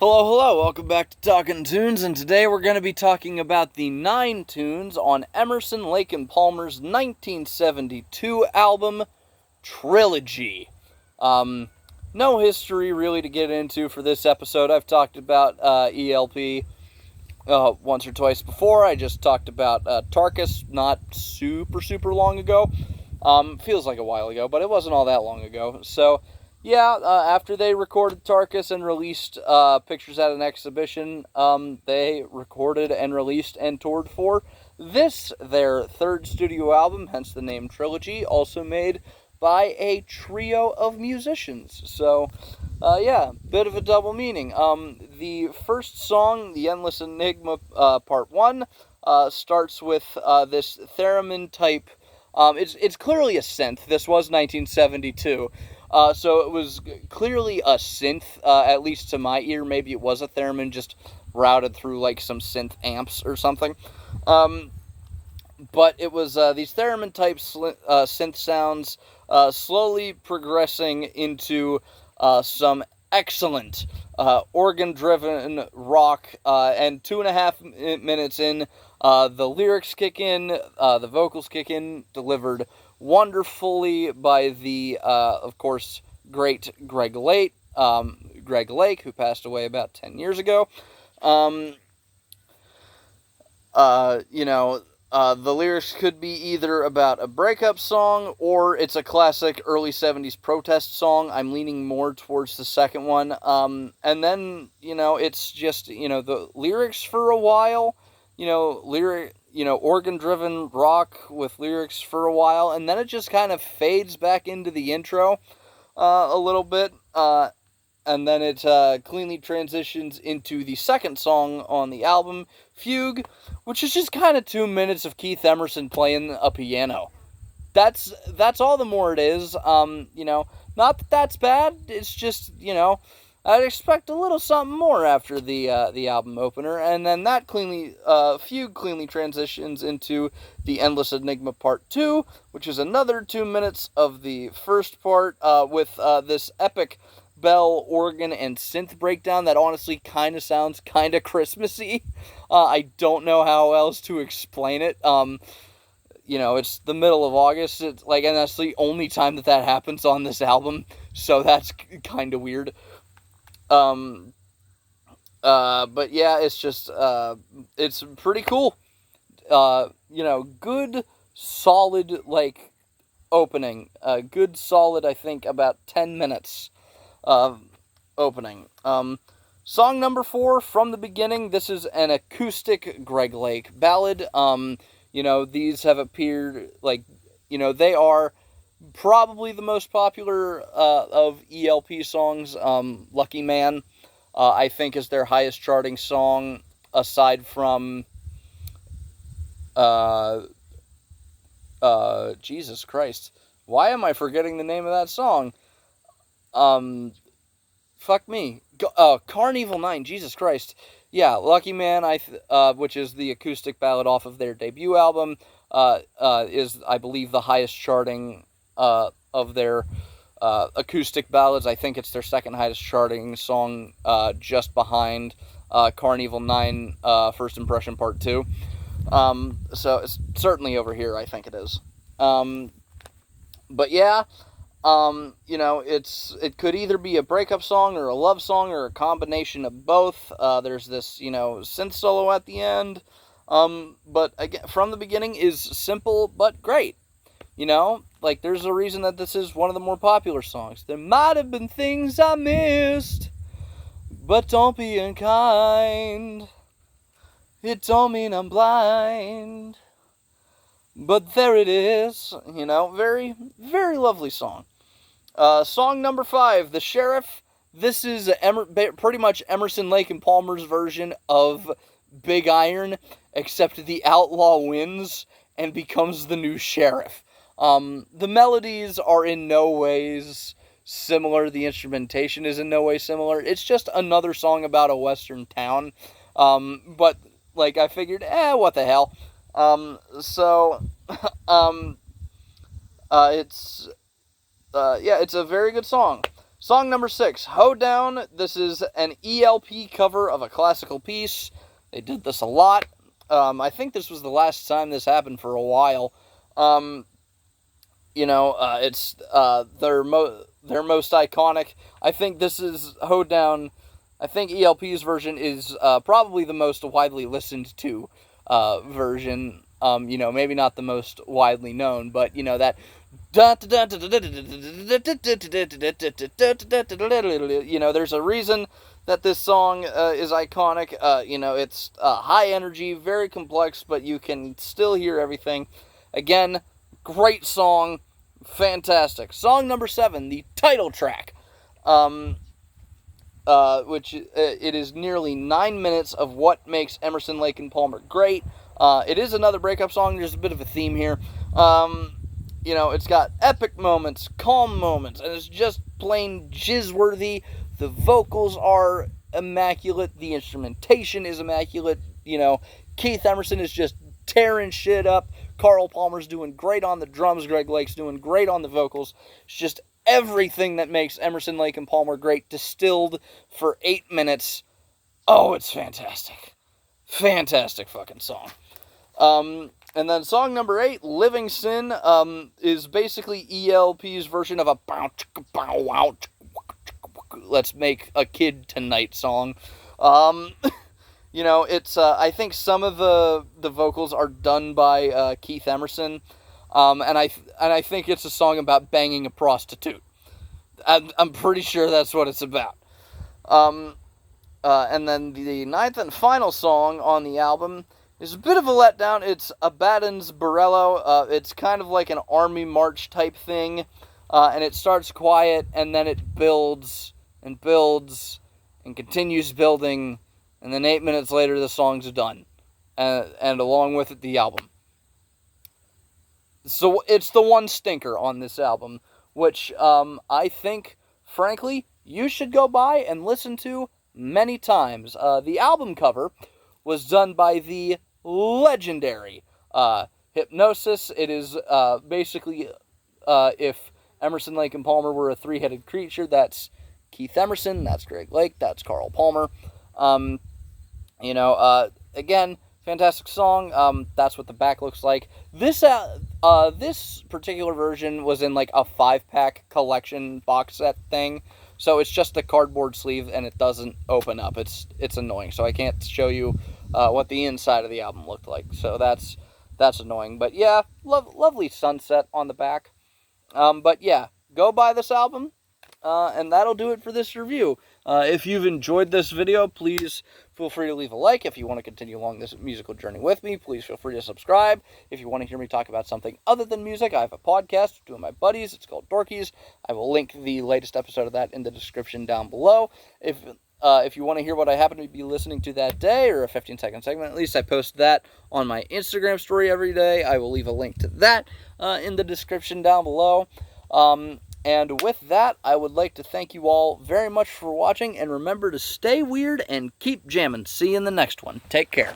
Hello, welcome back to Talking Tunes, and today we're going to be talking about the 9 tunes on Emerson, Lake and Palmer's 1972 album, Trilogy. No history really to get into for this episode. I've talked about ELP once or twice before. I just talked about Tarkus not super long ago. Feels like a while ago, but it wasn't all that long ago. So, yeah, after they recorded Tarkus and released pictures at an exhibition, they recorded and released and toured for this, their third studio album, hence the name Trilogy, also made by a trio of musicians. So, yeah, bit of a double meaning. The first song, The Endless Enigma Part 1, starts with this theremin type. It's clearly a synth. This was 1972. So it was clearly a synth, at least to my ear. Maybe it was a theremin just routed through like some synth amps or something. But it was these theremin type synth sounds slowly progressing into some excellent organ-driven rock, and 2.5 minutes in, the lyrics kick in, the vocals kick in, delivered wonderfully by the, of course, great Greg Lake, who passed away about 10 years ago. The lyrics could be either about a breakup song or it's a classic early 70s protest song. I'm leaning more towards the second one. And then, it's just, the lyrics for a while, organ-driven rock with lyrics for a while, and then it just kind of fades back into the intro a little bit, and then it cleanly transitions into the second song on the album, Fugue, which is just kind of 2 minutes of Keith Emerson playing a piano. That's all the more it is. Not that that's bad. It's just, I'd expect a little something more after the album opener, and then that Fugue cleanly transitions into the Endless Enigma Part 2, which is another 2 minutes of the first part, with this epic bell, organ, and synth breakdown that honestly kind of sounds kind of Christmassy. I don't know how else to explain it. It's the middle of August, and that's the only time that happens on this album, so that's kind of weird. But yeah, it's just, it's pretty cool. Good, solid, opening. Good, solid, I think, about 10 minutes of opening. Song number 4, From the Beginning. This is an acoustic Greg Lake ballad. These have appeared, they are probably the most popular of ELP songs. Lucky Man, I think, is their highest charting song, aside from Jesus Christ. Why am I forgetting the name of that song? Fuck me. Carnival 9, Jesus Christ. Yeah, Lucky Man, which is the acoustic ballad off of their debut album, is, I believe, the highest charting of their acoustic ballads. I think it's their second highest charting song, just behind Carnival 9, First Impression Part 2. So it's certainly over here, I think it is. But yeah, it could either be a breakup song or a love song or a combination of both. There's this, synth solo at the end. But again, From the Beginning is simple but great. There's a reason that this is one of the more popular songs. There might have been things I missed, but don't be unkind. It don't mean I'm blind, but there it is. Very, very lovely song. Song number 5, The Sheriff. This is pretty much Emerson, Lake and Palmer's version of Big Iron, except the outlaw wins and becomes the new sheriff. The melodies are in no ways similar. The instrumentation is in no way similar. It's just another song about a western town. But, I figured, what the hell. It's a very good song. Song number 6, Hoedown. This is an ELP cover of a classical piece. They did this a lot. I think this was the last time this happened for a while. It's their most iconic. I think this is Hoedown. I think ELP's version is probably the most widely listened to version. Maybe not the most widely known, but that. There's a reason that this song is iconic. It's high energy, very complex, but you can still hear everything. Again, great song, fantastic. Song number 7, the title track, which it is nearly 9 minutes of what makes Emerson, Lake and Palmer great. It is another breakup song. There's a bit of a theme here. It's got epic moments, calm moments, and it's just plain jizz-worthy. The vocals are immaculate. The instrumentation is immaculate. Keith Emerson is just tearing shit up. Carl Palmer's doing great on the drums. Greg Lake's doing great on the vocals. It's just everything that makes Emerson, Lake and Palmer great distilled for 8 minutes. Oh, it's fantastic. Fantastic fucking song. And then song number 8, Living Sin, is basically ELP's version of a bow, chicka, bow, wow, let's make a kid tonight song. It's, I think some of the vocals are done by Keith Emerson, and I think it's a song about banging a prostitute. I'm pretty sure that's what it's about. And then the 9th and final song on the album is a bit of a letdown. It's Abaddon's Borello. It's kind of like an army march type thing, and it starts quiet, and then it builds and builds and continues building, and then 8 minutes later the song's done, and along with it the album. So it's the one stinker on this album, which I think, frankly, you should go by and listen to many times. The album cover was done by the legendary Hypnosis. It is basically if Emerson, Lake and Palmer were a three-headed creature, that's Keith Emerson, that's Greg Lake, that's Carl Palmer. Again, fantastic song. That's what the back looks like. This particular version was in like a 5-pack collection box set thing. So it's just a cardboard sleeve, and it doesn't open up. It's annoying. So I can't show you what the inside of the album looked like. So that's annoying. But yeah, lovely sunset on the back. But yeah, go buy this album, and that'll do it for this review. If you've enjoyed this video, please feel free to leave a like. If you want to continue along this musical journey with me, please feel free to subscribe. If you want to hear me talk about something other than music, I have a podcast with two of my buddies. It's called Dorkies. I will link the latest episode of that in the description down below. If you want to hear what I happen to be listening to that day, or a 15-second segment at least, I post that on my Instagram story every day. I will leave a link to that in the description down below. And with that, I would like to thank you all very much for watching, and remember to stay weird and keep jamming. See you in the next one. Take care.